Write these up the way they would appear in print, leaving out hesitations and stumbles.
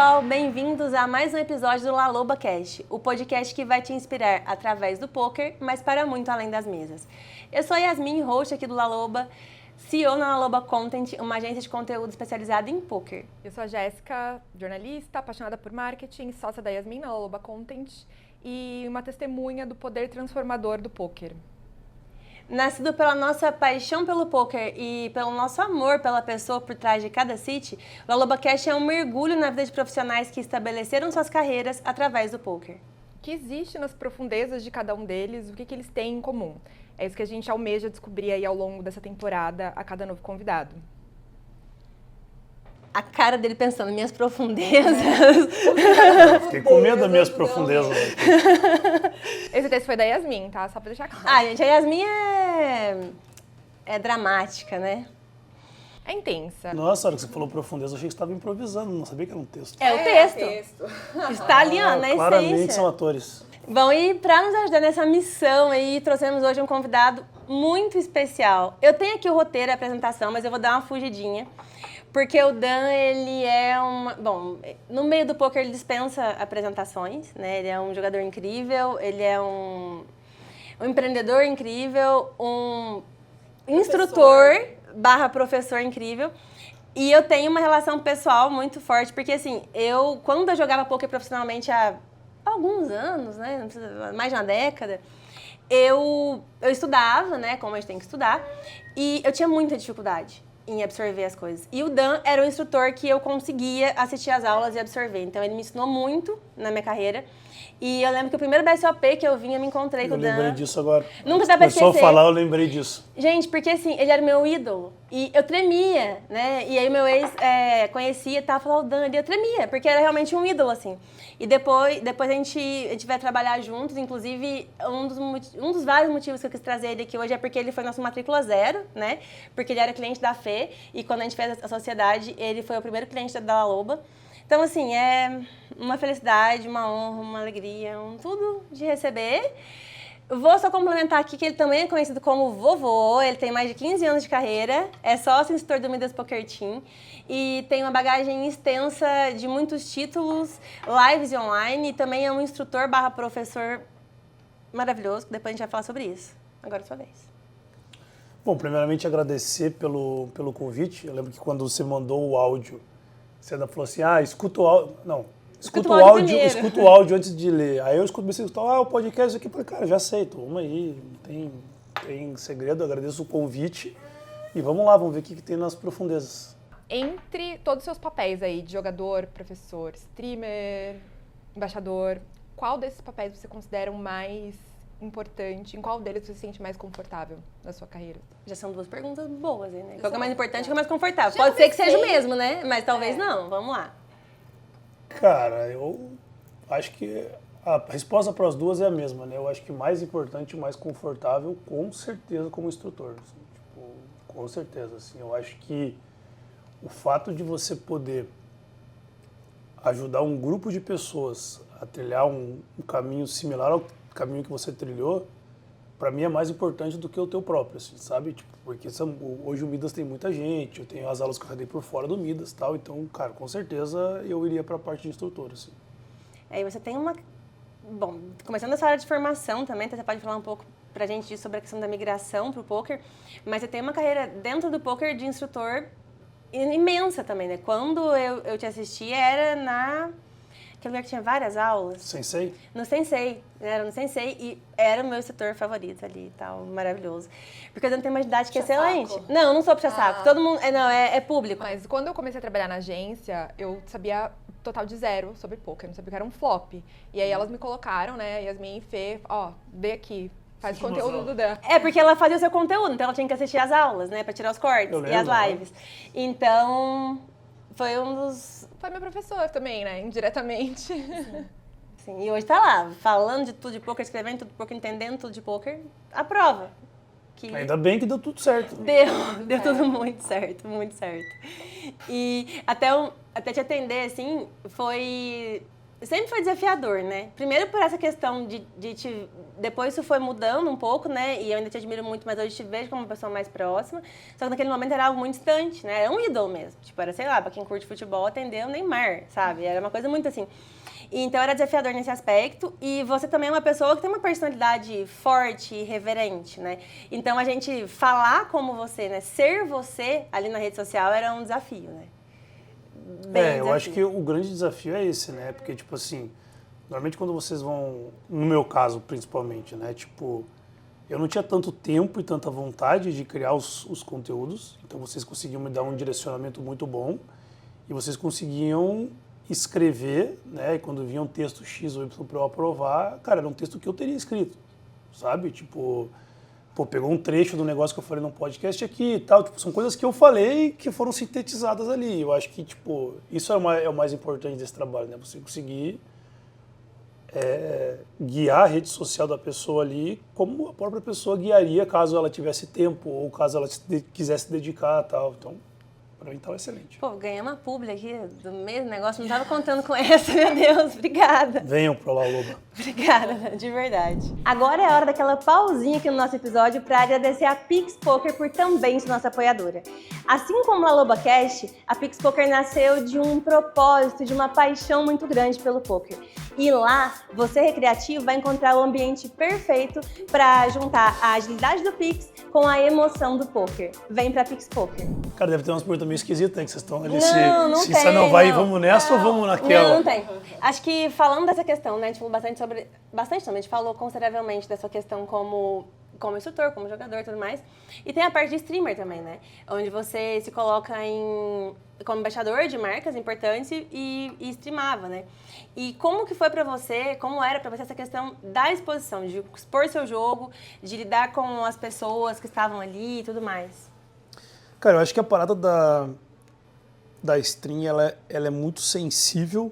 pessoal, bem-vindos a mais um episódio do Laloba Cast, o podcast que vai te inspirar através do poker, mas para muito além das mesas. Eu sou a Yasmin, host aqui do Laloba, CEO na Laloba Content, uma agência de conteúdo especializada em poker. Eu sou a Jéssica, jornalista, apaixonada por marketing, sócia da Yasmin na Laloba Content e uma testemunha do poder transformador do poker. Nascido pela nossa paixão pelo poker e pelo nosso amor pela pessoa por trás de cada city, o Laloba Cast é um mergulho na vida de profissionais que estabeleceram suas carreiras através do poker. O que existe nas profundezas de cada um deles, o que eles têm em comum? É isso que a gente almeja descobrir aí ao longo dessa temporada a cada novo convidado. A cara dele pensando, minhas profundezas. Fiquei com medo das minhas profundezas. Esse texto foi da Yasmin, tá? Só pra deixar claro. Gente, a Yasmin é dramática, né? É intensa. Nossa, a hora que você falou profundeza, eu achei que você estava improvisando, não sabia que era um texto. É o texto. Está ali, ó, na Claramente essência. são atores. Bom, e para nos ajudar nessa missão aí, trouxemos hoje um convidado muito especial. Eu tenho aqui o roteiro e a apresentação, mas eu vou dar uma fugidinha. Porque o Dan, ele é Bom, no meio do poker ele dispensa apresentações, né? Ele é um jogador incrível, ele é um empreendedor incrível, um instrutor / professor incrível. E eu tenho uma relação pessoal muito forte, porque assim, quando eu jogava poker profissionalmente há alguns anos, né? Não precisa, mais de uma década, eu estudava, né? Como a gente tem que estudar, e eu tinha muita dificuldade em absorver as coisas. E o Dan era o instrutor que eu conseguia assistir às aulas e absorver. Então, ele me ensinou muito na minha carreira. E eu lembro que o primeiro BSOP que eu vim, eu me encontrei com o Dan. Eu lembrei disso agora. Nunca dá pra esquecer. Começou a falar, eu lembrei disso. Gente, porque assim, ele era meu ídolo. E eu tremia, né? E aí meu ex conhecia e tal, falava, o Dan ali, eu tremia, porque era realmente um ídolo, assim. E depois a gente vai trabalhar juntos, inclusive um dos vários motivos que eu quis trazer ele aqui hoje é porque ele foi nosso matrícula zero, né? Porque ele era cliente da Fê e quando a gente fez a sociedade, ele foi o primeiro cliente da Laloba. Então, assim, é uma felicidade, uma honra, uma alegria, tudo de receber. Vou só complementar aqui que ele também é conhecido como vovô, ele tem mais de 15 anos de carreira, é sócio instrutor do Midas Poker Team e tem uma bagagem extensa de muitos títulos, lives e online, e também é um instrutor / professor maravilhoso, que depois a gente vai falar sobre isso. Agora é sua vez. Bom, primeiramente agradecer pelo convite. Eu lembro que quando você mandou o áudio, você ainda falou assim, escuta o áudio... Não, escuta o áudio antes de ler. Aí eu comecei a escutar, o podcast aqui, falei, cara, já sei, vamos aí, não tem segredo, agradeço o convite. E vamos lá, vamos ver o que tem nas profundezas. Entre todos os seus papéis aí, de jogador, professor, streamer, embaixador, qual desses papéis você considera o mais importante? Em qual deles você se sente mais confortável na sua carreira? Já são duas perguntas boas, né? Qual que é mais importante e qual é mais confortável? Pode ser que seja o mesmo, né? Mas talvez não. Vamos lá. Cara, eu acho que a resposta para as duas é a mesma, né? Eu acho que mais importante e mais confortável, com certeza, como instrutor. Assim, tipo, com certeza, assim. Eu acho que o fato de você poder ajudar um grupo de pessoas a trilhar um caminho similar ao caminho que você trilhou, para mim é mais importante do que o teu próprio, assim, sabe? Tipo, porque hoje o Midas tem muita gente, eu tenho as aulas que eu dei por fora do Midas e tal, então, cara, com certeza eu iria para a parte de instrutor, assim. Aí você tem uma... Bom, começando essa área de formação também, então você pode falar um pouco pra gente sobre a questão da migração pro poker, mas você tem uma carreira dentro do poker de instrutor imensa também, né? Quando eu te assisti, era aquele lugar que tinha várias aulas. Sensei? No Sensei. Era no Sensei e era o meu instrutor favorito ali e tal, maravilhoso. Porque eu não tenho uma idade que é excelente. Saco. Não sou puxa-saco. Todo mundo... É público. Mas quando eu comecei a trabalhar na agência, eu sabia total de zero sobre poker, não sabia o que era um flop. E aí elas me colocaram, né, Yasmin e Fê, vê aqui. Faz conteúdo do Dan. É, porque ela fazia o seu conteúdo, então ela tinha que assistir as aulas, né? Pra tirar os cortes e as lives. Então, foi um dos... Foi meu professor também, né? Indiretamente. Sim, e hoje tá lá, falando de tudo de poker, escrevendo tudo de poker, entendendo tudo de poker. A prova. Ainda bem que deu tudo certo. Deu tudo muito certo, muito certo. E até te atender, assim, foi sempre foi desafiador, né? Primeiro por essa questão depois isso foi mudando um pouco, né? E eu ainda te admiro muito, mas hoje te vejo como uma pessoa mais próxima. Só que naquele momento era algo muito distante, né? Era um ídolo mesmo. Tipo, era, sei lá, pra quem curte futebol, atender o Neymar, sabe? Era uma coisa muito assim. E então era desafiador nesse aspecto. E você também é uma pessoa que tem uma personalidade forte e reverente, né? Então a gente falar como você, né? Ser você ali na rede social era um desafio, né? Eu acho que o grande desafio é esse, né? Porque, tipo assim, normalmente quando vocês vão, no meu caso principalmente, né? Tipo, eu não tinha tanto tempo e tanta vontade de criar os conteúdos, então vocês conseguiam me dar um direcionamento muito bom e vocês conseguiam escrever, né? E quando vinha um texto X ou Y para eu aprovar, cara, era um texto que eu teria escrito, sabe? Tipo, pegou um trecho do negócio que eu falei no podcast aqui e tal. Tipo, são coisas que eu falei que foram sintetizadas ali. Eu acho que, tipo, isso é o mais importante desse trabalho, né? Você conseguir guiar a rede social da pessoa ali como a própria pessoa guiaria caso ela tivesse tempo ou caso ela quisesse dedicar e tal. Então, pra mim, tá excelente. Pô, ganhei uma publi aqui do mesmo negócio, não tava contando com essa, meu Deus, obrigada. Venham pro Olá Loba. Obrigada, de verdade. Agora é a hora daquela pausinha aqui no nosso episódio para agradecer a Pix Poker por também ser nossa apoiadora. Assim como a LobaCast, a Pix Poker nasceu de um propósito, de uma paixão muito grande pelo poker. E lá, você recreativo vai encontrar o ambiente perfeito para juntar a agilidade do Pix com a emoção do poker. Vem pra Pix Poker. Cara, deve ter umas perguntas meio esquisitas aí que vocês estão ali. Não se tem, você não vai, não. vamos nessa ou vamos naquela? Não tem. Acho que falando dessa questão, né, a gente falou bastante sobre... Bastante também, a gente falou consideravelmente dessa questão como instrutor, como jogador e tudo mais. E tem a parte de streamer também, né? Onde você se coloca como embaixador de marcas importantes e streamava, né? E como que foi pra você, como era pra você essa questão da exposição, de expor seu jogo, de lidar com as pessoas que estavam ali e tudo mais? Cara, eu acho que a parada da stream, ela é muito sensível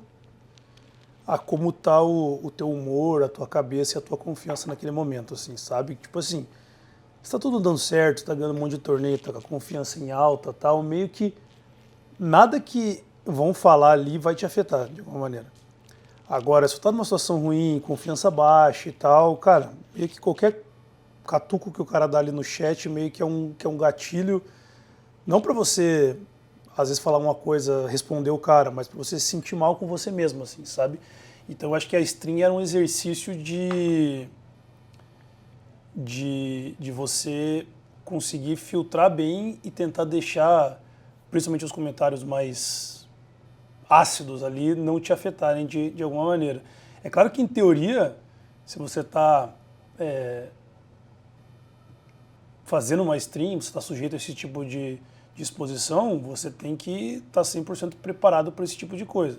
a como tá o teu humor, a tua cabeça e a tua confiança naquele momento, assim, sabe? Tipo assim, se tá tudo dando certo, tá ganhando um monte de torneio, tá com a confiança em alta, tal, meio que nada que vão falar ali vai te afetar, de alguma maneira. Agora, se tu tá numa situação ruim, confiança baixa e tal, cara, meio que qualquer catuco que o cara dá ali no chat, meio que é um gatilho, não pra você, às vezes, falar uma coisa, responder o cara, mas pra você se sentir mal com você mesmo, assim, sabe? Então, eu acho que a stream era um exercício de você conseguir filtrar bem e tentar deixar, principalmente os comentários mais ácidos ali, não te afetarem de alguma maneira. É claro que, em teoria, se você está fazendo uma stream, você está sujeito a esse tipo de exposição, você tem que estar 100% preparado para esse tipo de coisa.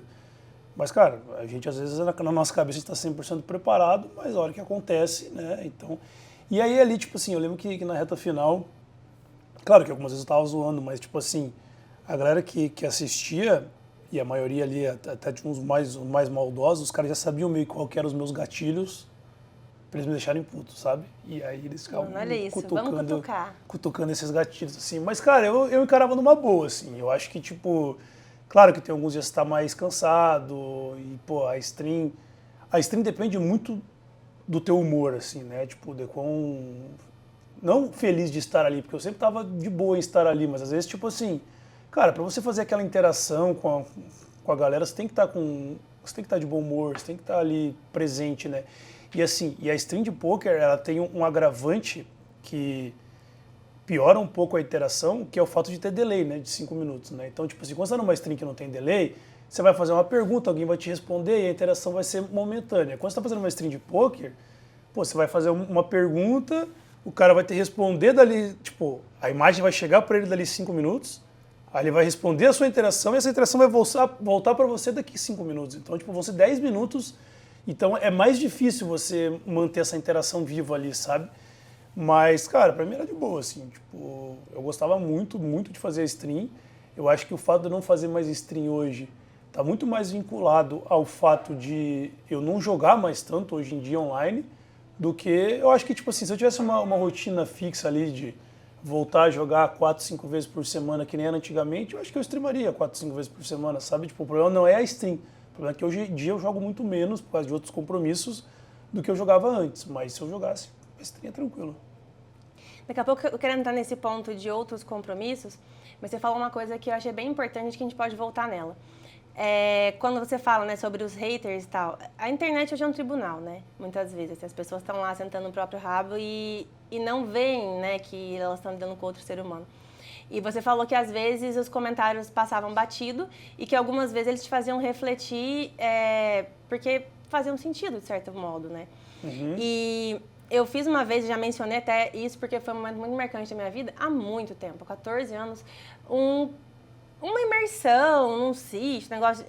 Mas, cara, a gente às vezes na nossa cabeça está 100% preparado, mas a hora que acontece, né? Então, e aí ali, tipo assim, eu lembro que na reta final, claro que algumas vezes eu estava zoando, mas tipo assim, a galera que assistia, e a maioria ali, até de uns mais maldosos, os caras já sabiam meio qual que eram os meus gatilhos pra eles me deixarem puto, sabe? E aí eles ficavam cutucando esses gatilhos, assim. Mas, cara, eu encarava numa boa, assim. Eu acho que, tipo, claro que tem alguns dias que você tá mais cansado e, pô, a stream depende muito do teu humor, assim, né? Tipo, de quão... Não feliz de estar ali, porque eu sempre tava de boa em estar ali, mas às vezes, tipo assim, cara, pra você fazer aquela interação com a galera, você tem que estar de bom humor, você tem que estar ali presente, né? E assim, a stream de poker, ela tem um agravante que piora um pouco a interação, que é o fato de ter delay, né, de 5 minutos, né? Então, tipo assim, quando você tá numa stream que não tem delay, você vai fazer uma pergunta, alguém vai te responder e a interação vai ser momentânea. Quando você tá fazendo uma stream de poker, pô, você vai fazer uma pergunta, o cara vai te responder dali, tipo, a imagem vai chegar para ele dali 5 minutos, aí ele vai responder a sua interação e essa interação vai voltar para você daqui 5 minutos. Então, tipo, vão ser 10 minutos. Então é mais difícil você manter essa interação viva ali, sabe? Mas, cara, pra mim era de boa, assim, tipo, eu gostava muito, muito de fazer stream. Eu acho que o fato de eu não fazer mais stream hoje tá muito mais vinculado ao fato de eu não jogar mais tanto hoje em dia online, do que eu acho que, tipo assim, se eu tivesse uma rotina fixa ali de voltar a jogar 4, 5 vezes por semana, que nem era antigamente, eu acho que eu streamaria 4, 5 vezes por semana, sabe? Tipo, o problema não é a stream. problema é que hoje em dia eu jogo muito menos por causa de outros compromissos do que eu jogava antes. Mas se eu jogasse, estaria tranquilo. Daqui a pouco eu quero entrar nesse ponto de outros compromissos, mas você falou uma coisa que eu achei bem importante que a gente pode voltar nela. Quando você fala, né, sobre os haters e tal, a internet hoje é um tribunal, né? Muitas vezes as pessoas estão lá sentando no próprio rabo e não veem, né, que elas estão lidando com outro ser humano. E você falou que às vezes os comentários passavam batido e que algumas vezes eles te faziam refletir porque faziam sentido, de certo modo, né? Uhum. E eu fiz uma vez, já mencionei até isso porque foi um momento muito marcante da minha vida, há muito tempo, 14 anos, uma imersão num sítio, negócio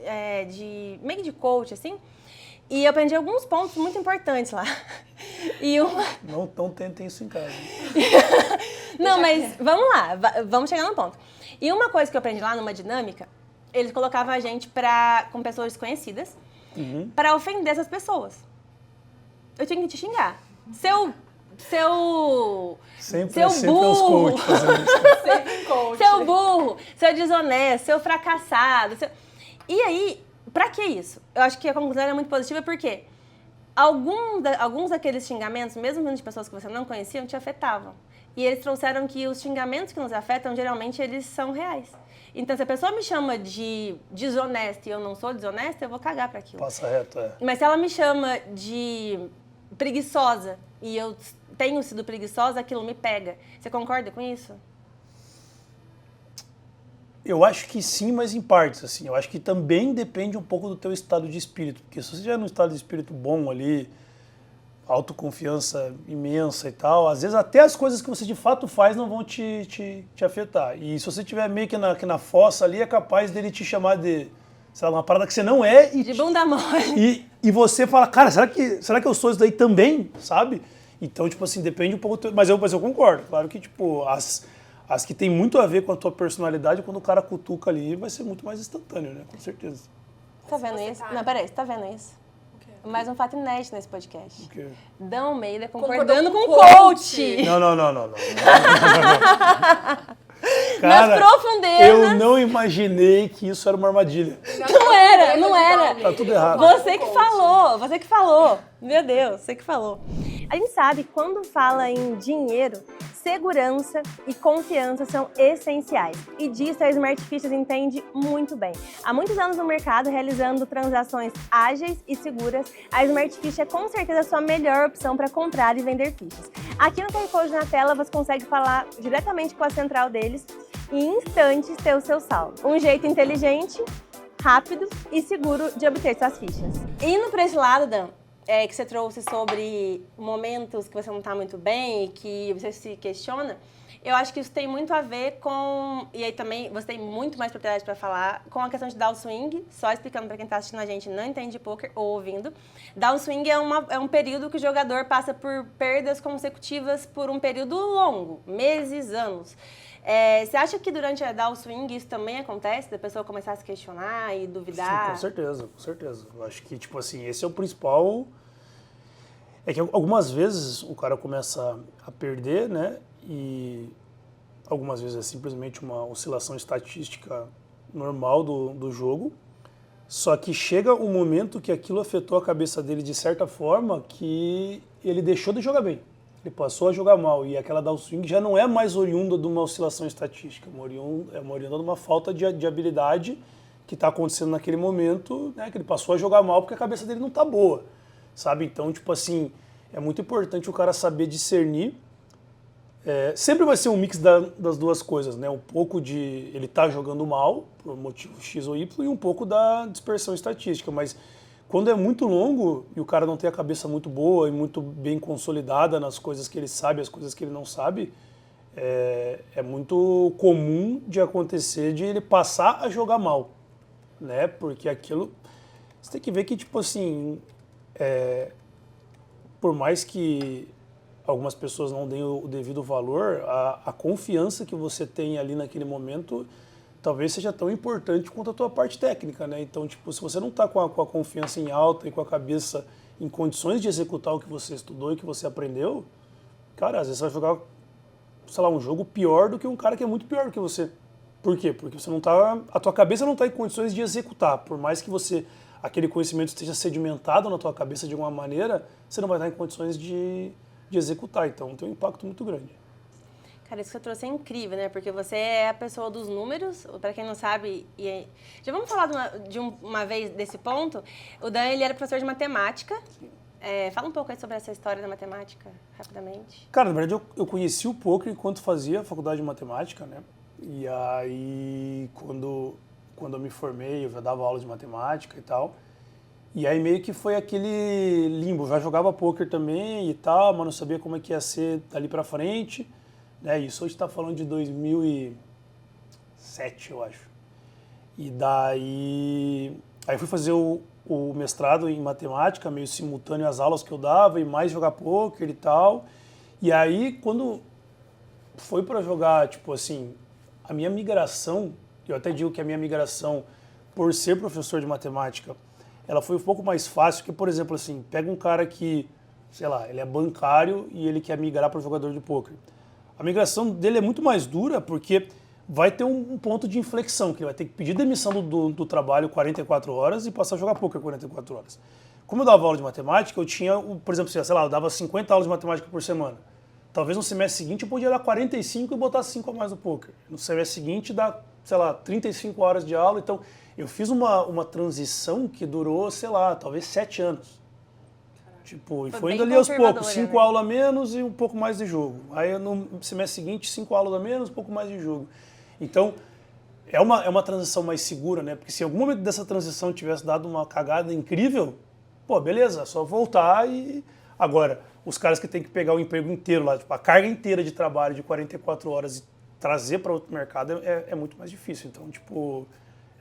meio de coach, assim. E eu aprendi alguns pontos muito importantes lá. E Não tentem isso em casa. Não, mas vamos lá, vamos chegar no ponto. E uma coisa que eu aprendi lá numa dinâmica, eles colocavam a gente com pessoas desconhecidas para ofender essas pessoas. Eu tinha que te xingar. Sempre burro, os coaches fazendo isso. Sempre coach. seu burro, seu desonesto, seu fracassado. E aí, pra que isso? Eu acho que a conclusão é muito positiva porque alguns daqueles xingamentos, mesmo vindo de pessoas que você não conhecia, te afetavam. E eles trouxeram que os xingamentos que nos afetam, geralmente, eles são reais. Então, se a pessoa me chama de desonesta e eu não sou desonesta, eu vou cagar pra aquilo. Passa reto, Mas se ela me chama de preguiçosa e eu tenho sido preguiçosa, aquilo me pega. Você concorda com isso? Eu acho que sim, mas em partes, assim. Eu acho que também depende um pouco do teu estado de espírito. Porque se você estiver num estado de espírito bom ali, autoconfiança imensa e tal, às vezes até as coisas que você de fato faz não vão te afetar. E se você estiver meio que na fossa ali, é capaz dele te chamar de, sei lá, uma parada que você não é. De bunda mole. E você fala, cara, será que eu sou isso daí também, sabe? Então, tipo assim, depende um pouco do teu... Mas eu concordo. Claro que, tipo, as que tem muito a ver com a tua personalidade, quando o cara cutuca ali, vai ser muito mais instantâneo, né? Com certeza. Tá vendo isso? Não, peraí, você tá vendo isso? Mais um fato inédito nesse podcast. O quê? Dan Almeida concordando com o coach. coach. Não. Cara, Nas profundezas. eu não imaginei que isso era uma armadilha. Não era. Tá tudo errado. Você que falou. Meu Deus, você que falou. A gente sabe que quando fala em dinheiro, segurança e confiança são essenciais. E disso a Smart Fichas entende muito bem. Há muitos anos no mercado, realizando transações ágeis e seguras, a Smart Ficha é com certeza a sua melhor opção para comprar e vender fichas. Aqui no QR Code na tela, você consegue falar diretamente com a central deles e em instantes ter o seu saldo. Um jeito inteligente, rápido e seguro de obter suas fichas. Indo para esse lado, Dan, que você trouxe sobre momentos que você não está muito bem e que você se questiona, eu acho que isso tem muito a ver com, e aí também você tem muito mais propriedade para falar, com a questão de downswing, só explicando para quem está assistindo a gente e não entende de poker ou ouvindo. Downswing é um período que o jogador passa por perdas consecutivas por um período longo, meses, anos. Você acha que durante a downswing isso também acontece, da pessoa começar a se questionar e duvidar? Sim, com certeza. Eu acho que, tipo assim, esse é o principal... É que algumas vezes o cara começa a perder, né? E algumas vezes é simplesmente uma oscilação estatística normal do jogo. Só que chega um momento que aquilo afetou a cabeça dele de certa forma que ele deixou de jogar bem. Ele passou a jogar mal e aquela downswing já não é mais oriunda de uma oscilação estatística, é uma oriunda de uma falta de habilidade que está acontecendo naquele momento, né, que ele passou a jogar mal porque a cabeça dele não está boa, sabe? Então, tipo assim, é muito importante o cara saber discernir. Sempre vai ser um mix das duas coisas, né? Um pouco de ele tá jogando mal, por motivo X ou Y, e um pouco da dispersão estatística, mas quando é muito longo e o cara não tem a cabeça muito boa e muito bem consolidada nas coisas que ele sabe, as coisas que ele não sabe, é muito comum de acontecer de ele passar a jogar mal, né? Porque aquilo... Você tem que ver que, tipo assim, por mais que algumas pessoas não deem o devido valor, a confiança que você tem ali naquele momento talvez seja tão importante quanto a tua parte técnica, né? Então, tipo, se você não está com a confiança em alta e com a cabeça em condições de executar o que você estudou e que você aprendeu, cara, às vezes você vai jogar, sei lá, um jogo pior do que um cara que é muito pior do que você. Por quê? Porque você não tá, a tua cabeça não está em condições de executar, por mais que você aquele conhecimento esteja sedimentado na tua cabeça de alguma maneira, você não vai estar em condições de executar. Então, tem um impacto muito grande. Cara, isso que você trouxe é incrível, né? Porque você é a pessoa dos números, para quem não sabe, já vamos falar de uma vez desse ponto. O Dan, ele era professor de matemática. Fala um pouco aí sobre essa história da matemática, rapidamente. Cara, na verdade, eu conheci o poker enquanto fazia faculdade de matemática, né? E aí, quando eu me formei, eu já dava aula de matemática e tal. E aí meio que foi aquele limbo. Eu já jogava poker também e tal, mas não sabia como é que ia ser dali pra frente. Né? Isso hoje está falando de 2007, eu acho. E daí... Aí fui fazer o mestrado em matemática, meio simultâneo às aulas que eu dava, e mais jogar poker e tal. E aí, quando foi para jogar, tipo assim, a minha migração, eu até digo que a minha migração, por ser professor de matemática, ela foi um pouco mais fácil que, por exemplo, assim, pega um cara que, sei lá, ele é bancário e ele quer migrar para jogador de poker. A migração dele é muito mais dura porque vai ter um ponto de inflexão, que ele vai ter que pedir demissão do trabalho 44 horas e passar a jogar poker 44 horas. Como eu dava aula de matemática, eu tinha, por exemplo, sei lá, eu dava 50 aulas de matemática por semana. Talvez no semestre seguinte eu podia dar 45 e botar 5 a mais no poker. No semestre seguinte dá, sei lá, 35 horas de aula. Então, eu fiz uma transição que durou, sei lá, talvez 7 anos. Tipo, e foi indo ali aos poucos, 5 aulas a menos e um pouco mais de jogo. Aí no semestre seguinte, 5 aulas a menos, um pouco mais de jogo. Então, é uma transição mais segura, né? Porque se em algum momento dessa transição tivesse dado uma cagada incrível, pô, beleza, é só voltar e... Agora, os caras que têm que pegar o emprego inteiro lá, tipo, a carga inteira de trabalho de 44 horas e trazer para outro mercado é muito mais difícil. Então, tipo,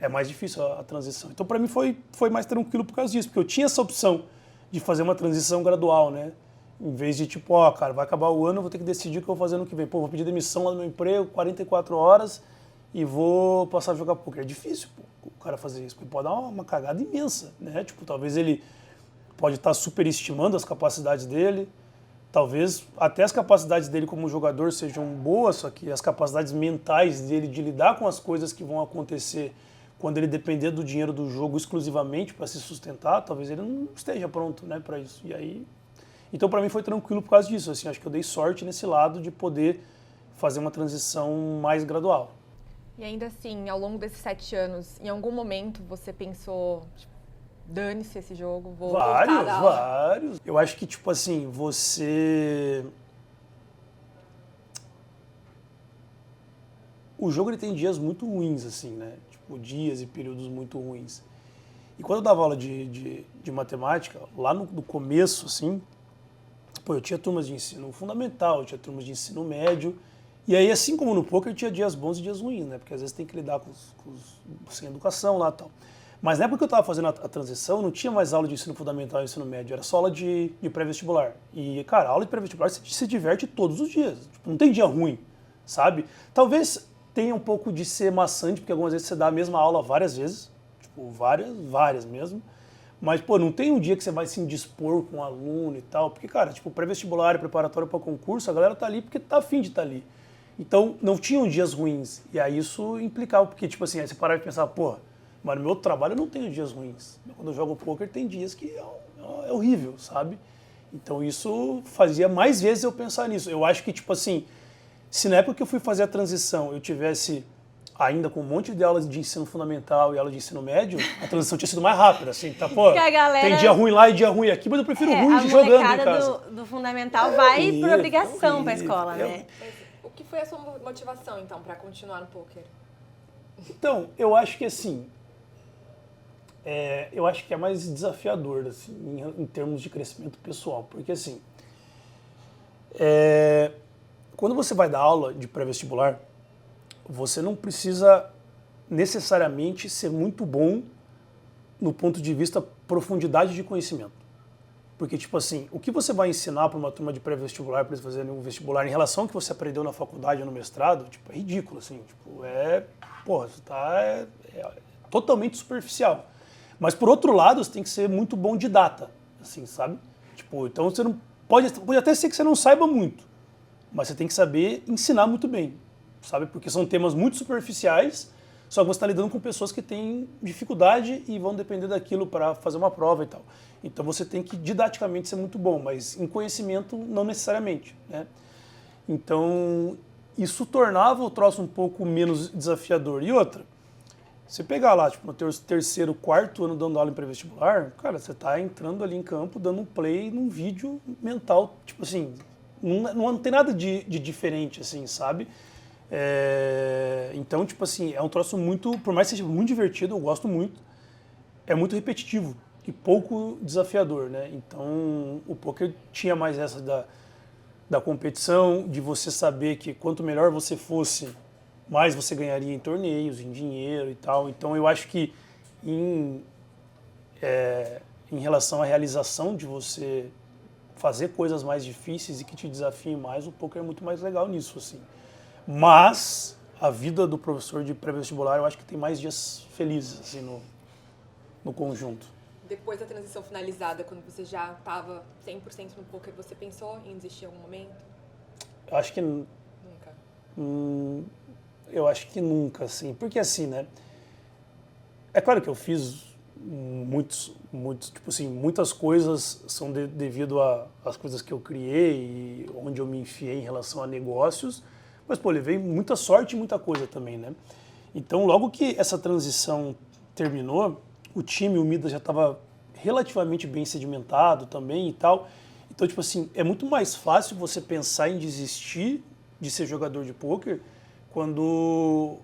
é mais difícil a transição. Então, para mim foi mais tranquilo por causa disso, porque eu tinha essa opção de fazer uma transição gradual, né? Em vez de tipo, ó, cara, vai acabar o ano, eu vou ter que decidir o que eu vou fazer no que vem. Pô, vou pedir demissão lá no meu emprego, 44 horas e vou passar a jogar poker. É difícil, pô, o cara fazer isso, porque pode dar uma cagada imensa, né? Tipo, talvez ele pode estar superestimando as capacidades dele, talvez até as capacidades dele como jogador sejam boas, só que as capacidades mentais dele de lidar com as coisas que vão acontecer quando ele depender do dinheiro do jogo exclusivamente para se sustentar, talvez ele não esteja pronto, né, para isso. E aí, então para mim foi tranquilo por causa disso. Assim, acho que eu dei sorte nesse lado de poder fazer uma transição mais gradual. E ainda assim, ao longo desses 7 anos, em algum momento você pensou, tipo, dane-se esse jogo, vou voltar da aula? Vários. Eu acho que tipo assim, o jogo ele tem dias muito ruins, assim, né? Tipo, dias e períodos muito ruins. E quando eu dava aula de matemática, lá no começo, assim, pô, eu tinha turmas de ensino fundamental, eu tinha turmas de ensino médio, e aí, assim como no poker, eu tinha dias bons e dias ruins, né? Porque às vezes tem que lidar sem educação lá e tal. Mas na época que eu estava fazendo a transição, não tinha mais aula de ensino fundamental e ensino médio, era só aula de pré-vestibular. E, cara, a aula de pré-vestibular você se diverte todos os dias, tipo, não tem dia ruim, sabe? Talvez tenha um pouco de ser maçante, porque algumas vezes você dá a mesma aula várias vezes, tipo, várias mesmo. Mas, pô, não tem um dia que você vai se indispor com um aluno e tal, porque, cara, tipo, pré-vestibular e preparatório para concurso, a galera tá ali porque tá afim de estar ali. Então, não tinham dias ruins. E aí isso implicava, porque, tipo assim, aí você parava de pensar, pô, mas no meu outro trabalho eu não tenho dias ruins. Quando eu jogo poker tem dias que é horrível, sabe? Então isso fazia mais vezes eu pensar nisso. Eu acho que, tipo assim, se na época que eu fui fazer a transição eu tivesse ainda com um monte de aulas de ensino fundamental e aula de ensino médio, a transição tinha sido mais rápida, assim, tá, pô, tem dia ruim lá e dia ruim aqui, mas eu prefiro ruim de jogando em casa. A do fundamental vai por obrigação pra escola, né? O que foi a sua motivação, então, pra continuar no poker? Então, eu acho que assim, eu acho que é mais desafiador, assim, em termos de crescimento pessoal, porque assim, quando você vai dar aula de pré-vestibular, você não precisa necessariamente ser muito bom no ponto de vista profundidade de conhecimento. Porque, tipo assim, o que você vai ensinar para uma turma de pré-vestibular, para eles fazerem um vestibular, em relação ao que você aprendeu na faculdade ou no mestrado, tipo, é ridículo, assim. Tipo, porra, você tá totalmente superficial. Mas, por outro lado, você tem que ser muito bom de data, assim, sabe? Tipo, então você não pode até ser que você não saiba muito, mas você tem que saber ensinar muito bem, sabe? Porque são temas muito superficiais, Só que você está lidando com pessoas que têm dificuldade e vão depender daquilo para fazer uma prova e tal. Então você tem que didaticamente ser muito bom, mas em conhecimento não necessariamente, né? Então isso tornava o troço um pouco menos desafiador. E outra, você pegar lá, tipo, no teu terceiro, quarto ano dando aula em pré-vestibular, cara, você tá entrando ali em campo, dando um play num vídeo mental, tipo assim, não tem nada de diferente, assim, sabe? Então, tipo assim, é um troço muito, por mais que seja muito divertido, eu gosto muito, é muito repetitivo e pouco desafiador, né? Então, o poker tinha mais essa da competição, de você saber que quanto melhor você fosse, mais você ganharia em torneios, em dinheiro e tal. Então, eu acho que em relação à realização de você fazer coisas mais difíceis e que te desafiem mais, o poker é muito mais legal nisso, assim. Mas a vida do professor de pré-vestibular, eu acho que tem mais dias felizes, assim, no conjunto. Depois da transição finalizada, quando você já estava 100% no poker, você pensou em desistir em algum momento? Eu acho que... Nunca. Eu acho que nunca, assim. Porque assim, né? É claro que eu fiz tipo assim, muitas coisas são devido às coisas que eu criei e onde eu me enfiei em relação a negócios, mas, pô, levei muita sorte e muita coisa também, né? Então, logo que essa transição terminou, o time, o Midas, já estava relativamente bem sedimentado também e tal. Então, tipo assim, é muito mais fácil você pensar em desistir de ser jogador de pôquer quando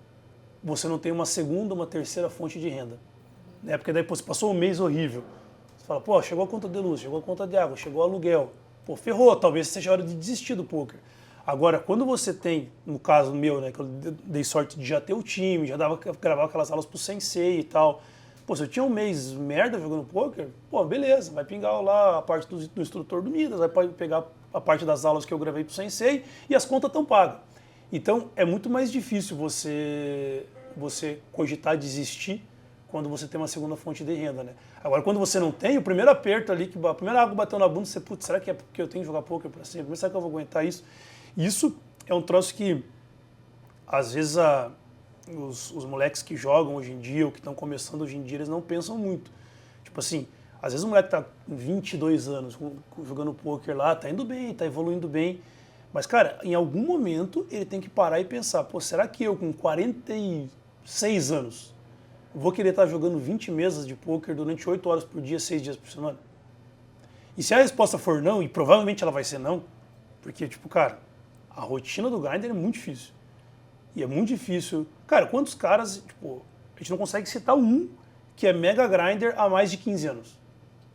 você não tem uma segunda, uma terceira fonte de renda. Né? Porque daí, pô, você passou um mês horrível. Você fala, pô, chegou a conta de luz, chegou a conta de água, chegou o aluguel. Pô, ferrou, talvez seja a hora de desistir do pôquer. Agora, quando você tem, no caso meu, né, que eu dei sorte de já ter o time, já gravava aquelas aulas pro sensei e tal. Pô, se eu tinha um mês merda jogando pôquer, pô, beleza, vai pingar lá a parte do instrutor do Midas, vai pegar a parte das aulas que eu gravei pro sensei e as contas estão pagas. Então, é muito mais difícil você cogitar desistir quando você tem uma segunda fonte de renda, né? Agora, quando você não tem, o primeiro aperto ali, a primeira água bateu na bunda, você, putz, será que é porque eu tenho que jogar pôquer para sempre? Será que eu vou aguentar isso? Isso é um troço que, às vezes, os moleques que jogam hoje em dia, ou que estão começando hoje em dia, eles não pensam muito. Tipo assim, às vezes o moleque tá com 22 anos jogando pôquer lá, tá indo bem, tá evoluindo bem, mas, cara, em algum momento ele tem que parar e pensar, pô, será que eu com 46 anos vou querer estar jogando 20 mesas de pôquer durante 8 horas por dia, 6 dias por semana? E se a resposta for não, e provavelmente ela vai ser não, porque, tipo, cara, a rotina do grinder é muito difícil. E é muito difícil. Cara, quantos caras, tipo, a gente não consegue citar um que é mega grinder há mais de 15 anos.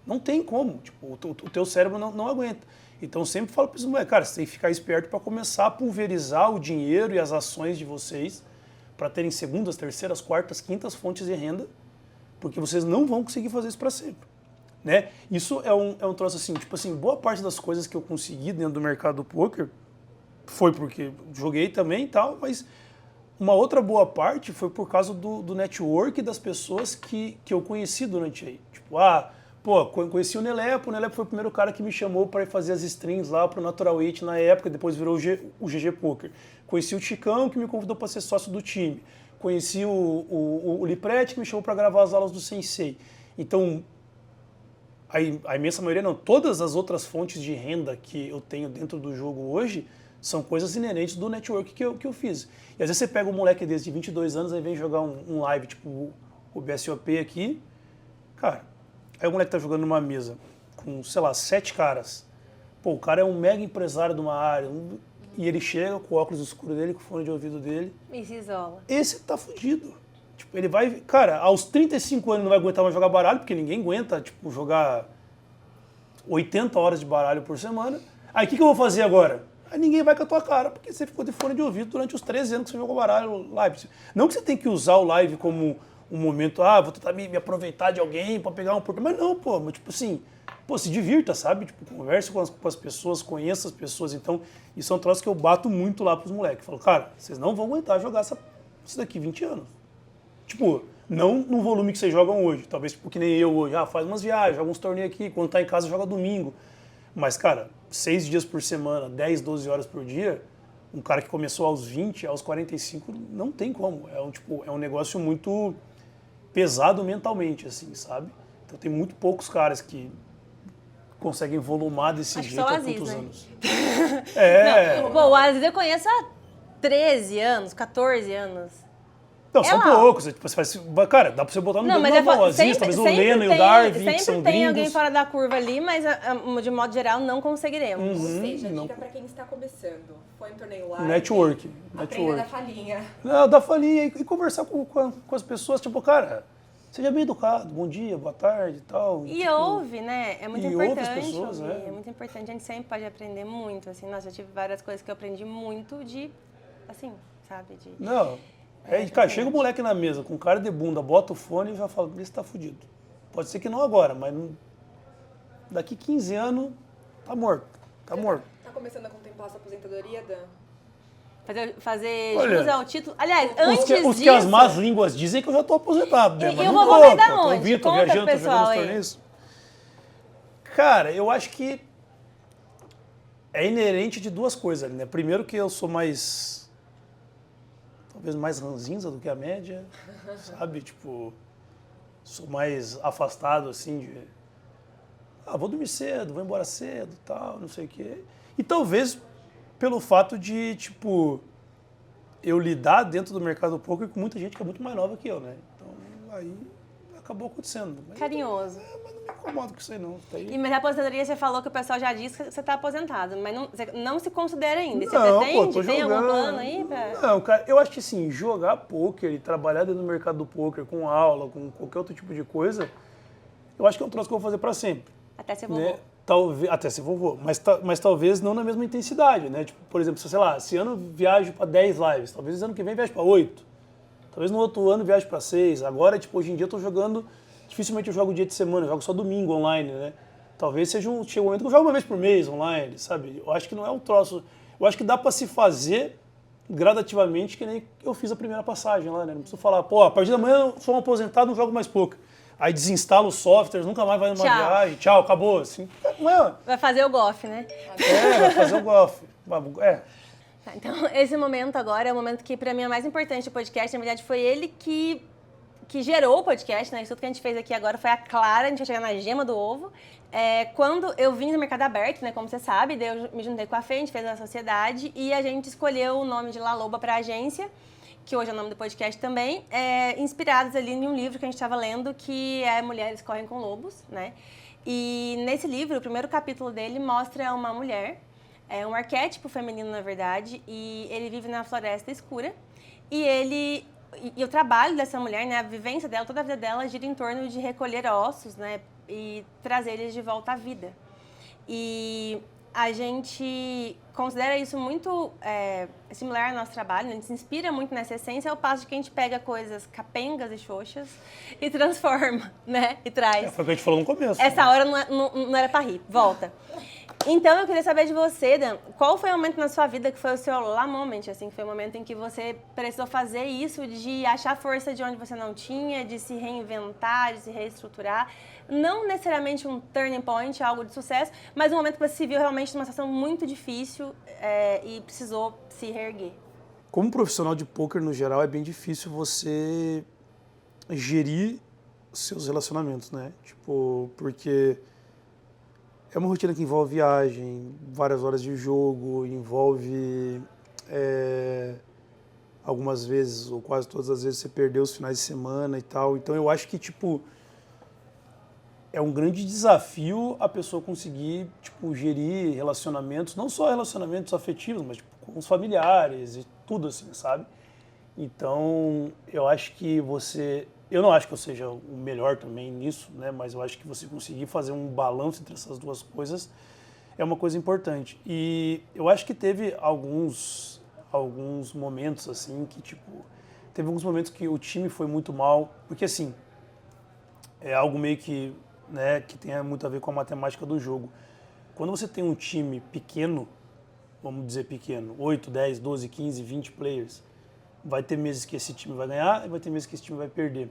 Não tem como. Tipo, o teu cérebro não aguenta. Então, eu sempre falo para os moleques, cara, você tem que ficar esperto para começar a pulverizar o dinheiro e as ações de vocês para terem segundas, terceiras, quartas, quintas fontes de renda, porque vocês não vão conseguir fazer isso para sempre. Né? Isso é um troço assim, tipo assim, boa parte das coisas que eu consegui dentro do mercado do poker foi porque joguei também e tal, mas uma outra boa parte foi por causa do network das pessoas que eu conheci durante aí. Tipo, conheci o Nelepo foi o primeiro cara que me chamou para ir fazer as streams lá pro Natural 8 na época, depois virou o GG Poker. Conheci o Chicão, que me convidou para ser sócio do time. Conheci o Lipretti, que me chamou para gravar as aulas do Sensei. Então, a imensa maioria, não, todas as outras fontes de renda que eu tenho dentro do jogo hoje são coisas inerentes do network que eu fiz. E às vezes você pega um moleque desse de 22 anos e vem jogar um live, tipo o BSOP aqui, cara, aí o moleque tá jogando numa mesa com, sei lá, 7 caras. Pô, o cara é um mega empresário de uma área, e ele chega com o óculos escuro dele, com o fone de ouvido dele. E se isola. Esse tá fudido. Tipo, ele vai, cara, aos 35 anos não vai aguentar mais jogar baralho, porque ninguém aguenta, tipo, jogar 80 horas de baralho por semana. Aí o que eu vou fazer agora? Aí ninguém vai com a tua cara, porque você ficou de fone de ouvido durante os 13 anos que você jogou baralho live. Não que você tem que usar o live como um momento, vou tentar me aproveitar de alguém para pegar um oportunidade. Mas não, pô, mas, tipo assim, se divirta, sabe? Tipo, converse com as pessoas, conheça as pessoas. Então, isso é um troço que eu bato muito lá pros moleques. Falo, cara, vocês não vão aguentar jogar isso daqui 20 anos. Tipo, não no volume que vocês jogam hoje. Talvez, tipo, que nem eu hoje. Faz umas viagens, joga uns torneios aqui. Quando tá em casa, joga domingo. Mas, cara, 6 dias por semana, 10, 12 horas por dia, Um cara que começou aos 20, aos 45, não tem como. É um negócio muito pesado mentalmente, assim, sabe? Então tem muito poucos caras que conseguem volumar desse Acho jeito só o há Aziz, tantos né? anos. É. Não, pô, o Aziz eu conheço há 13 anos, 14 anos. Não, são lá. poucos. Tipo, você faz, cara, dá pra você botar no Não, dedo mas na mão. Aziz, talvez o Leno e o Darwin, que são sempre tem alguém gringos. fora da curva ali, mas de modo geral não conseguiremos. Ou seja, não. dica pra quem está começando. Foi um torneio live. Network. Aprenda da falinha. Não, dar falinha e conversar com as pessoas. Tipo, cara, seja bem educado. Bom dia, boa tarde e tal. E tipo, ouve, né? É muito e ouve importante as pessoas, ouvir. né? É muito importante. A gente sempre pode aprender muito, assim. Nossa, eu tive várias coisas que eu aprendi muito de, assim, sabe? Não. Cara, chega o moleque na mesa com cara de bunda, bota o fone e já fala, esse tá fudido. Pode ser que não agora, mas daqui 15 anos tá morto. Tá morto. Tá começando a contemplar sua aposentadoria, Dan? Fazer Olha, jus ao título. Aliás, antes Os disso... que as más línguas dizem que eu já tô aposentado, né? E Mas eu não vou tô, voltar da tô onde? ouvindo, tô Conta, viajando, tô pessoal, jogando os aí. torneios. Cara, eu acho que é inerente de duas coisas ali, né? Primeiro que eu sou talvez mais ranzinza do que a média, sabe? Tipo, sou mais afastado, assim, vou dormir cedo, vou embora cedo, tal, não sei o quê. E talvez pelo fato de, tipo, eu lidar dentro do mercado do poker com muita gente que é muito mais nova que eu, né? Então, aí acabou acontecendo. Mas, Carinhoso. mas não me incomodo com isso aí, não. Tá aí. Mas a aposentadoria, você falou que o pessoal já disse que você está aposentado, mas você não se considera ainda. Você Não, pretende? tô Tem algum jogando. plano aí? Não, cara, eu acho que assim, jogar poker e trabalhar dentro do mercado do poker com aula, com qualquer outro tipo de coisa, eu acho que é um troço que eu vou fazer pra sempre. Até ser vovô. Né? Talvez, até ser vovô, mas talvez não na mesma intensidade, né? Tipo, por exemplo, sei lá, esse ano viajo pra 10 lives, talvez esse ano que vem viaje pra 8, talvez no outro ano viaje pra 6. Agora, tipo, hoje em dia eu tô jogando, dificilmente eu jogo dia de semana, eu jogo só domingo online, né? Talvez chegue um momento que eu jogo uma vez por mês online, sabe? Eu acho que não é um troço, eu acho que dá pra se fazer gradativamente, que nem eu fiz a primeira passagem lá, né? Não preciso falar, pô, a partir da manhã eu sou um aposentado, não jogo mais poker. Aí desinstala os softwares, nunca mais vai numa viagem, tchau, acabou. Assim, não é. Vai fazer o golfe, né? Vai fazer o golfe. Tá, então, esse momento agora é o momento que, pra mim, é mais importante do podcast. Na verdade, foi ele que gerou o podcast, né? Isso tudo que a gente fez aqui agora foi a Clara, a gente vai chegar na gema do ovo. Quando eu vim no Mercado Aberto, né? Como você sabe, daí eu me juntei com a Fê, a gente fez a sociedade e a gente escolheu o nome de La Loba pra agência, que hoje é o nome do podcast também, inspirados ali em um livro que a gente estava lendo, que é Mulheres Correm com Lobos, né? E nesse livro, o primeiro capítulo dele mostra uma mulher, um arquétipo feminino, na verdade, e ele vive na floresta escura, e o trabalho dessa mulher, né, a vivência dela, toda a vida dela gira em torno de recolher ossos, né, e trazer eles de volta à vida. E a gente considera isso muito similar ao nosso trabalho, né? A gente se inspira muito nessa essência, ao passo de que a gente pega coisas capengas e xoxas e transforma, né? E traz. Foi o que a gente falou no começo. Essa hora não era pra rir. Volta. Então, eu queria saber de você, Dan, qual foi o momento na sua vida que foi o seu la moment, assim, que foi o momento em que você precisou fazer isso, de achar força de onde você não tinha, de se reinventar, de se reestruturar. Não necessariamente um turning point, algo de sucesso, mas um momento que você se viu realmente numa situação muito difícil e precisou se reerguer. Como profissional de poker, no geral, é bem difícil você gerir seus relacionamentos, né? Tipo, porque é uma rotina que envolve viagem, várias horas de jogo, envolve algumas vezes, ou quase todas as vezes, você perdeu os finais de semana e tal. Então, eu acho que, tipo, é um grande desafio a pessoa conseguir, tipo, gerir relacionamentos, não só relacionamentos afetivos, mas tipo, com os familiares e tudo assim, sabe? Então, eu acho que eu não acho que eu seja o melhor também nisso, né? Mas eu acho que você conseguir fazer um balanço entre essas duas coisas é uma coisa importante. E eu acho que teve alguns momentos assim que, tipo, teve alguns momentos que o time foi muito mal, porque assim, é algo meio que, né, que tem muito a ver com a matemática do jogo. Quando você tem um time pequeno, vamos dizer pequeno, 8, 10, 12, 15, 20 players, vai ter meses que esse time vai ganhar e vai ter meses que esse time vai perder.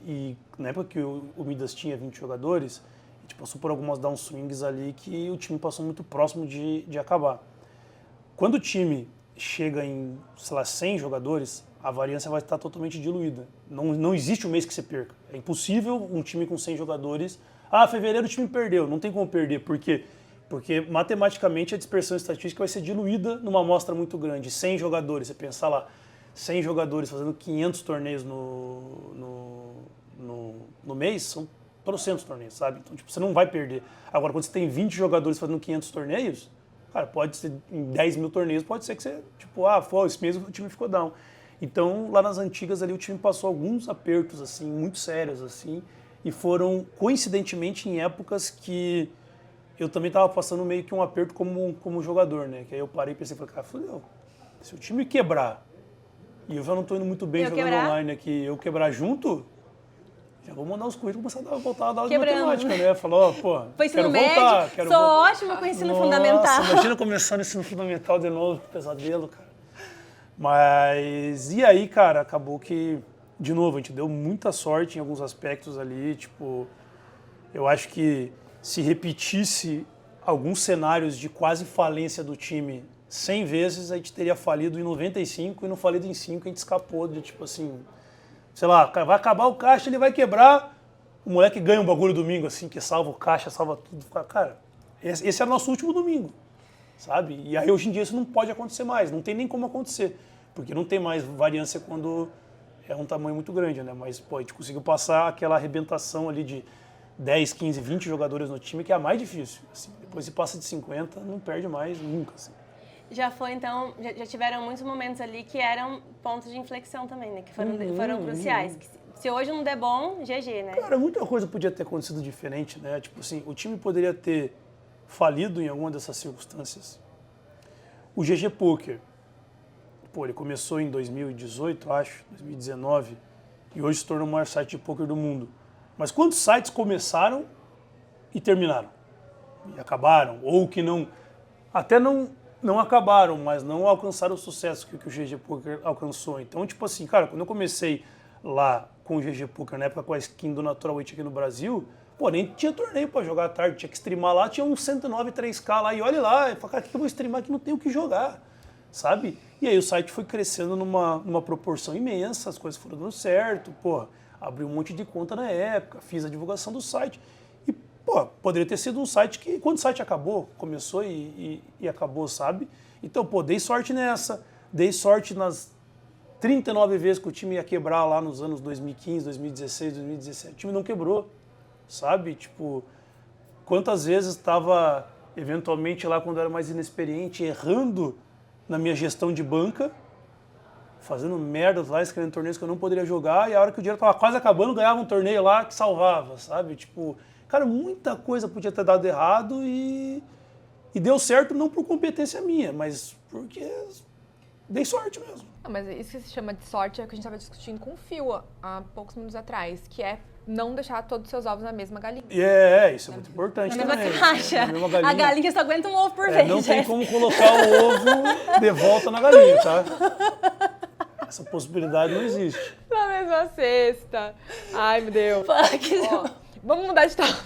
E na época que o Midas tinha 20 jogadores, a gente passou por algumas downswings ali que o time passou muito próximo de acabar. Quando o time chega em, sei lá, 100 jogadores, a variância vai estar totalmente diluída. Não existe um mês que você perca. É impossível um time com 100 jogadores... fevereiro o time perdeu. Não tem como perder. Por quê? Porque matematicamente a dispersão estatística vai ser diluída numa amostra muito grande. 100 jogadores, você pensar lá, 100 jogadores fazendo 500 torneios no mês, são trocentos torneios, sabe? Então, tipo, você não vai perder. Agora, quando você tem 20 jogadores fazendo 500 torneios, cara, pode ser em 10 mil torneios, pode ser que você, tipo, esse mês o time ficou down. Então, lá nas antigas ali, o time passou alguns apertos, assim, muito sérios, assim, e foram, coincidentemente, em épocas que eu também estava passando meio que um aperto como jogador, né? Que aí eu parei e pensei, cara, fudeu, se o time quebrar, e eu já não estou indo muito bem jogando online aqui, eu quebrar junto, já vou mandar os currículos e começar a voltar a dar aula de matemática, né? Falou, quero voltar. Sou ótima com o ensino fundamental. Imagina começando o ensino fundamental de novo, que pesadelo, cara. Mas, e aí, cara, acabou que, de novo, a gente deu muita sorte em alguns aspectos ali, tipo, eu acho que se repetisse alguns cenários de quase falência do time 100 vezes, a gente teria falido em 95 e não falido em 5, a gente escapou de, tipo assim, sei lá, vai acabar o caixa, ele vai quebrar, o moleque ganha um bagulho domingo, assim, que salva o caixa, salva tudo. Cara, esse é o nosso último domingo, sabe? E aí hoje em dia isso não pode acontecer mais, não tem nem como acontecer, porque não tem mais variância quando é um tamanho muito grande, né? Mas, a gente conseguiu passar aquela arrebentação ali de 10, 15, 20 jogadores no time, que é a mais difícil. Assim, depois se passa de 50, não perde mais nunca, assim. Já foi, então, já tiveram muitos momentos ali que eram pontos de inflexão também, né? Que foram cruciais. Que se hoje não der bom, GG, né? Cara, muita coisa podia ter acontecido diferente, né? Tipo assim, o time poderia ter falido em alguma dessas circunstâncias. O GG Poker, ele começou em 2018, acho, 2019, e hoje se tornou o maior site de poker do mundo. Mas quantos sites começaram e terminaram? E acabaram? Ou que não... Até não acabaram, mas não alcançaram o sucesso que o GG Poker alcançou. Então, tipo assim, cara, quando eu comecei lá com o GG Poker, na época com a skin do Natural Weight aqui no Brasil, nem tinha torneio pra jogar à tarde, tinha que streamar lá, tinha uns 109 3K lá, e olha lá, eu falei, cara, o que eu vou streamar que não tenho o que jogar, sabe? E aí o site foi crescendo numa proporção imensa, as coisas foram dando certo, abri um monte de conta na época, fiz a divulgação do site, e, poderia ter sido um site que, quando o site acabou, começou e acabou, sabe? Então, dei sorte nessa, dei sorte nas 39 vezes que o time ia quebrar lá nos anos 2015, 2016, 2017, o time não quebrou, sabe? Tipo, quantas vezes estava, eventualmente lá quando eu era mais inexperiente, errando na minha gestão de banca, fazendo merda lá, escrevendo torneios que eu não poderia jogar, e a hora que o dinheiro estava quase acabando, ganhava um torneio lá que salvava, sabe? Tipo, cara, muita coisa podia ter dado errado e deu certo não por competência minha, mas porque dei sorte mesmo. Mas isso que se chama de sorte é o que a gente estava discutindo com o Phil há poucos minutos atrás, que é não deixar todos os seus ovos na mesma galinha. Isso é muito importante também. Na mesma caixa. A galinha só aguenta um ovo por vez. Não tem como colocar o ovo de volta na galinha, tá? Essa possibilidade não existe. Na mesma cesta. Ai, meu Deus. Vamos mudar de tópico.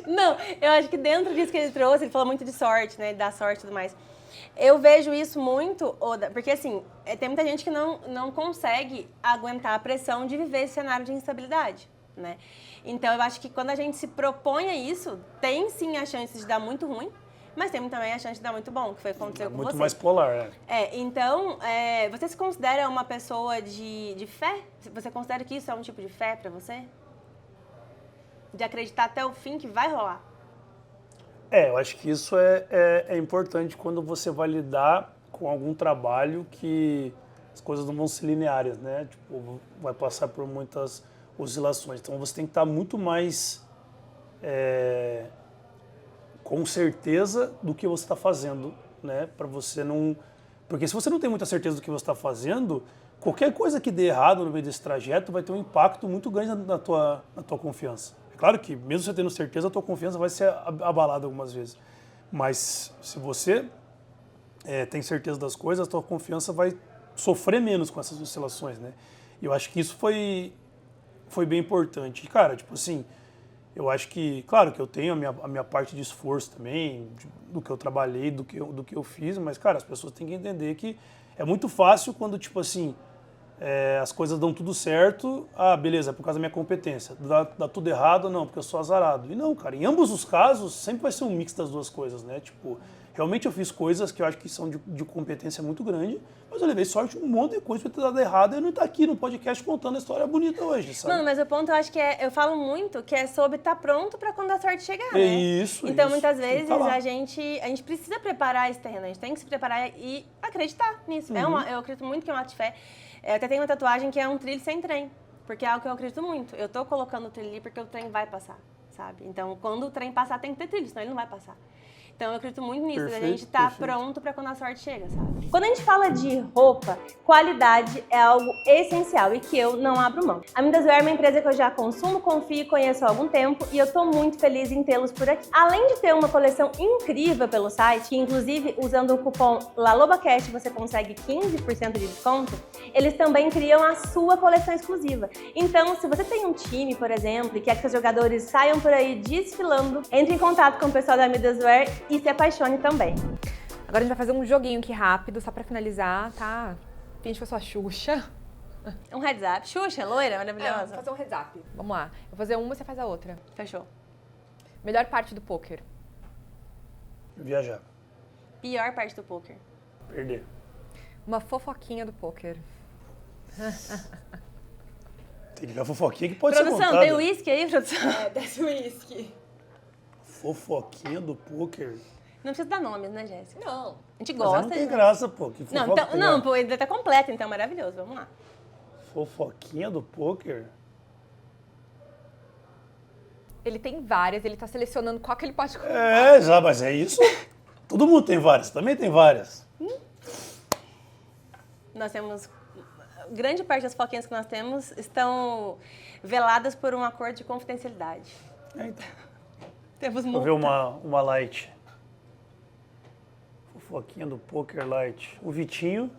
Não, eu acho que dentro disso que ele trouxe, ele falou muito de sorte, né? De dar sorte e tudo mais. Eu vejo isso muito, Oda, porque assim, tem muita gente que não consegue aguentar a pressão de viver esse cenário de instabilidade, né? Então eu acho que quando a gente se propõe a isso, tem sim a chance de dar muito ruim, mas tem também a chance de dar muito bom, que foi o que aconteceu com você. Muito mais polar, então, você se considera uma pessoa de fé? Você considera que isso é um tipo de fé pra você? De acreditar até o fim que vai rolar? Eu acho que isso é importante quando você vai lidar com algum trabalho que as coisas não vão ser lineares, né? Tipo, vai passar por muitas oscilações. Então você tem que estar muito mais com certeza do que você está fazendo, né? Para você não... Porque se você não tem muita certeza do que você está fazendo, qualquer coisa que dê errado no meio desse trajeto vai ter um impacto muito grande na tua confiança. É claro que, mesmo você tendo certeza, a tua confiança vai ser abalada algumas vezes. Mas se você tem certeza das coisas, a tua confiança vai sofrer menos com essas oscilações, né? E eu acho que isso foi bem importante. E, cara, tipo assim, eu acho que, claro que eu tenho a minha parte de esforço também, do que eu trabalhei, do que eu fiz, mas, cara, as pessoas têm que entender que É muito fácil quando, tipo assim, as coisas dão tudo certo, beleza, é por causa da minha competência. Dá tudo errado, não, porque eu sou azarado. E não, cara, em ambos os casos, sempre vai ser um mix das duas coisas, né? Tipo, realmente eu fiz coisas que eu acho que são de competência muito grande, mas eu levei sorte um monte de coisa pra ter dado errado e eu não estar aqui no podcast contando a história bonita hoje, sabe? Mano, mas o ponto eu acho que eu falo muito que é sobre estar pronto pra quando a sorte chegar, né? Isso, então, isso. muitas Tem que vezes, tá lá. a gente precisa preparar esse terreno, a gente tem que se preparar e acreditar nisso. Eu acredito muito que é um ato de fé. Eu até tenho uma tatuagem que é um trilho sem trem, porque é algo que eu acredito muito. Eu tô colocando o trilho ali porque o trem vai passar, sabe? Então, quando o trem passar, tem que ter trilho, senão ele não vai passar. Então, eu acredito muito nisso, da gente estar pronto para quando a sorte chega, sabe? Quando a gente fala de roupa, qualidade é algo essencial e que eu não abro mão. A Midas Wear é uma empresa que eu já consumo, confio e conheço há algum tempo e eu tô muito feliz em tê-los por aqui. Além de ter uma coleção incrível pelo site, que inclusive usando o cupom LALOBACAST você consegue 15% de desconto, eles também criam a sua coleção exclusiva. Então, se você tem um time, por exemplo, e quer que seus jogadores saiam por aí desfilando, entre em contato com o pessoal da Midas Wear e se apaixone também. Agora a gente vai fazer um joguinho aqui rápido, só pra finalizar, tá? Finge que eu sou a Xuxa. Um heads up. Xuxa, loira, Vou maravilhosa. fazer um heads up. Vamos lá. Eu vou fazer uma e você faz a outra. Fechou. Melhor parte do poker. Viajar. Pior parte do poker. Perder. Uma fofoquinha do poker. Tem que ver a fofoquinha que pode ser Produção, contada. tem uísque aí, produção? Desce o uísque. Fofoquinha do poker. Não precisa dar nomes, né, Jéssica? Não. A gente Mas gosta. não tem de- graça, pô. Que Não, fofoca então, tem não, graça? pô, ele tá completo, então, maravilhoso. Vamos lá. Fofoquinha do poker? Ele tem várias, ele tá selecionando qual que ele pode colocar. Já, mas é isso. Todo mundo tem várias, também tem várias. Nós temos... Grande parte das foquinhas que nós temos estão veladas por um acordo de confidencialidade. Então, Temos vou multa. ver uma light. Fofoquinha do poker light. O Vitinho,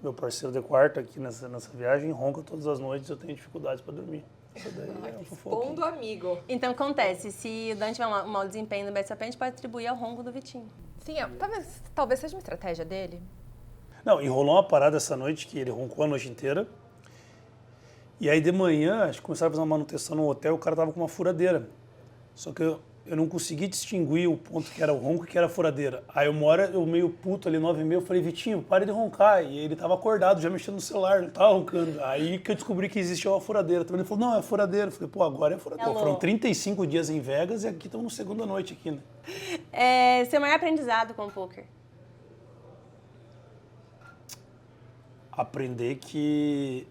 meu parceiro de quarto aqui nessa viagem, ronca todas as noites, eu tenho dificuldades para dormir. Isso daí é uma fofoquinha. amigo. Então, acontece, se o Dan tiver um mau desempenho no BSOP, a gente pode atribuir ao ronco do Vitinho. Sim, talvez seja uma estratégia dele. Não, e rolou uma parada essa noite que ele roncou a noite inteira. E aí de manhã, acho que começaram a fazer uma manutenção no hotel, o cara tava com uma furadeira. Só que eu não consegui distinguir o ponto que era o ronco e que era a furadeira. Aí uma hora, eu meio puto ali, 9h30, eu falei, Vitinho, pare de roncar. E ele tava acordado, já mexendo no celular, não tava roncando. Aí que eu descobri que existia uma furadeira. Também ele falou, não, é furadeira. Eu falei, pô, agora é furadeira. Pô, foram 35 dias em Vegas e aqui estamos na segunda noite aqui, né? Seu maior aprendizado com o poker? Aprender que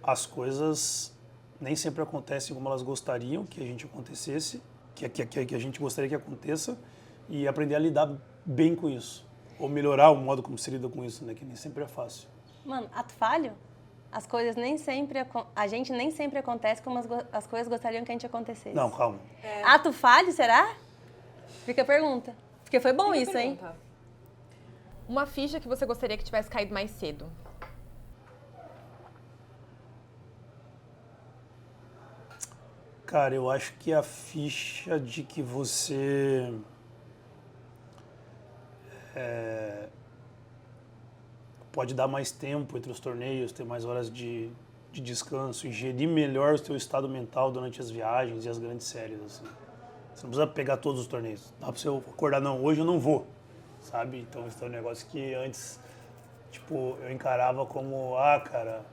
as coisas nem sempre acontecem como elas gostariam que a gente acontecesse, que a gente gostaria que aconteça, e aprender a lidar bem com isso. Ou melhorar o modo como se lida com isso, né? Que nem sempre é fácil. Mano, ato falho? As coisas nem sempre... A gente nem sempre acontece como as coisas gostariam que a gente acontecesse. Não, calma. Ato falho, será? Fica a pergunta. Porque foi bom isso, hein? Uma ficha que você gostaria que tivesse caído mais cedo. Cara, eu acho que a ficha de que você pode dar mais tempo entre os torneios, ter mais horas de descanso e gerir melhor o seu estado mental durante as viagens e as grandes séries, assim. Você não precisa pegar todos os torneios. Dá pra você acordar, não, hoje eu não vou, sabe? Então, isso é um negócio que antes, tipo, eu encarava como, cara,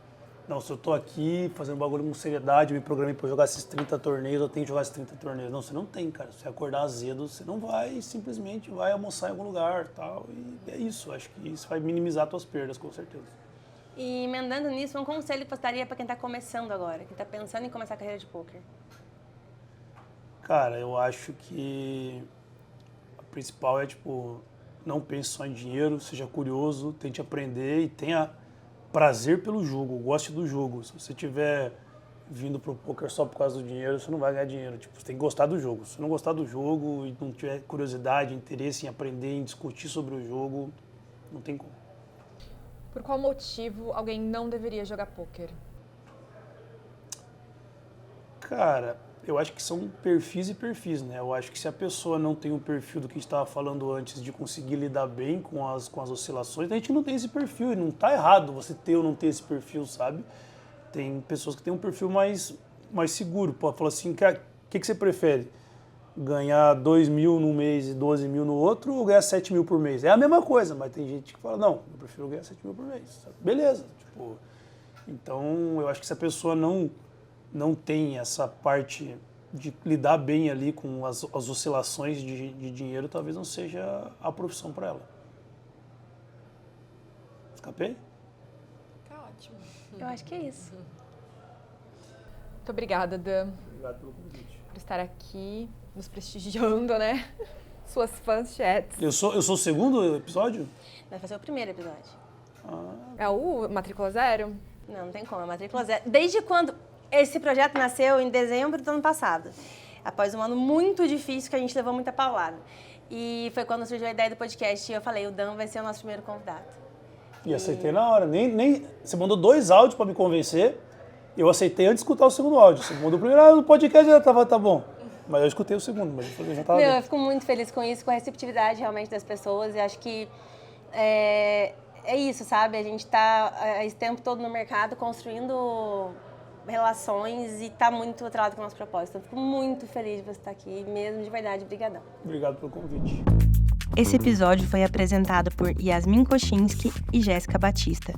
não, se eu tô aqui fazendo bagulho com seriedade, me programei pra jogar esses 30 torneios, eu tenho que jogar esses 30 torneios. Não, você não tem, cara. Se você acordar azedo, você não vai, simplesmente vai almoçar em algum lugar e tal. E é isso, acho que isso vai minimizar suas perdas, com certeza. E emendando nisso, um conselho que você daria pra quem tá começando agora, quem tá pensando em começar a carreira de poker? Cara, eu acho que a principal é, tipo, não pense só em dinheiro, seja curioso, tente aprender e tenha prazer pelo jogo, goste do jogo. Se você tiver vindo pro poker só por causa do dinheiro, você não vai ganhar dinheiro. Tipo, você tem que gostar do jogo. Se você não gostar do jogo e não tiver curiosidade, interesse em aprender, em discutir sobre o jogo, não tem como. Por qual motivo alguém não deveria jogar poker? Cara, eu acho que são perfis e perfis, né? Eu acho que se a pessoa não tem o perfil do que a gente estava falando antes, de conseguir lidar bem com as oscilações, a gente não tem esse perfil, e não está errado você ter ou não ter esse perfil, sabe? Tem pessoas que têm um perfil mais seguro, pode falar assim, o que você prefere? Ganhar 2 mil num mês e 12 mil no outro, ou ganhar 7 mil por mês? É a mesma coisa, mas tem gente que fala, não, eu prefiro ganhar 7 mil por mês. Sabe? Beleza. Tipo, então, eu acho que se a pessoa não tem essa parte de lidar bem ali com as oscilações de dinheiro, talvez não seja a profissão para ela. Escapei? Tá ótimo. Eu acho que é isso. Muito obrigada, Dan, Obrigado pelo convite. por estar aqui, nos prestigiando, né? Suas fãs chats. Eu sou o segundo episódio? Vai fazer o primeiro episódio. É o Matrícula Zero? Não tem como, é matrícula zero. Desde quando esse projeto nasceu, em dezembro do ano passado. Após um ano muito difícil, que a gente levou muita paulada. E foi quando surgiu a ideia do podcast e eu falei, o Dan vai ser o nosso primeiro convidado. E aceitei na hora. Nem, você mandou 2 áudios para me convencer. Eu aceitei antes de escutar o segundo áudio. Você mandou o primeiro, no podcast já tava, tá bom. Mas eu escutei o segundo, mas eu já tava Meu, bem. eu fico muito feliz com isso, com a receptividade realmente das pessoas. E acho que é isso, sabe? A gente tá esse tempo todo no mercado construindo relações e tá muito atrelado com o nosso propósito. Então, fico muito feliz de você estar aqui, mesmo de verdade. Obrigadão. Obrigado pelo convite. Esse episódio foi apresentado por Yasmin Kochinski e Jéssica Batista.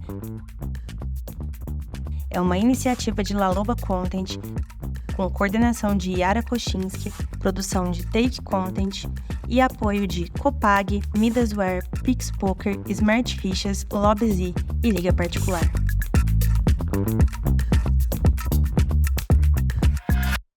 É uma iniciativa de Laloba Content, com coordenação de Yara Kochinski, produção de Take Content e apoio de Copag, Midasware, PixPoker, Smart Fichas, Lobzy e Liga Particular.